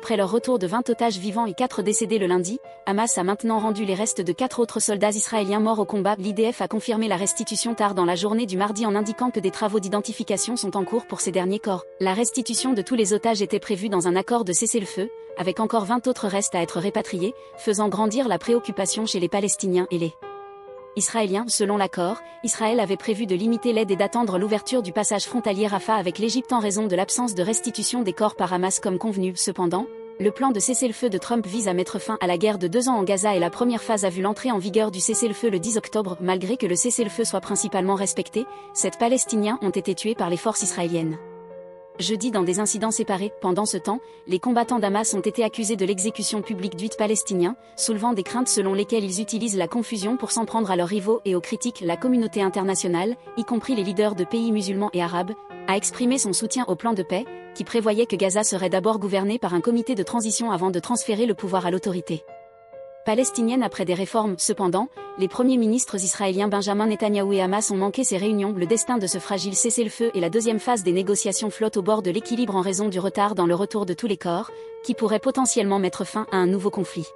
après leur retour de 20 otages vivants et 4 décédés le lundi, Hamas a maintenant rendu les restes de 4 autres soldats israéliens morts au combat. L'IDF a confirmé la restitution tard dans la journée du mardi en indiquant que des travaux d'identification sont en cours pour ces derniers corps. La restitution de tous les otages était prévue dans un accord de cessez-le-feu, avec encore 20 autres restes à être répatriés, faisant grandir la préoccupation chez les Palestiniens et les Israéliens. Selon l'accord, Israël avait prévu de limiter l'aide et d'attendre l'ouverture du passage frontalier Rafah avec l'Égypte en raison de l'absence de restitution des corps par Hamas comme convenu. Cependant, le plan de cessez-le-feu de Trump vise à mettre fin à la guerre de 2 ans en Gaza et la première phase a vu l'entrée en vigueur du cessez-le-feu le 10 octobre. Malgré que le cessez-le-feu soit principalement respecté, 7 Palestiniens ont été tués par les forces israéliennes jeudi dans des incidents séparés. Pendant ce temps, les combattants d'Hamas ont été accusés de l'exécution publique d'8 Palestiniens, soulevant des craintes selon lesquelles ils utilisent la confusion pour s'en prendre à leurs rivaux et aux critiques. La communauté internationale, y compris les leaders de pays musulmans et arabes, a exprimé son soutien au plan de paix, qui prévoyait que Gaza serait d'abord gouverné par un comité de transition avant de transférer le pouvoir à l'autorité palestinienne après des réformes. Cependant, les premiers ministres israéliens Benjamin Netanyahou et Hamas ont manqué ces réunions. Le destin de ce fragile cessez-le-feu et la deuxième phase des négociations flottent au bord de l'équilibre en raison du retard dans le retour de tous les corps, qui pourrait potentiellement mettre fin à un nouveau conflit.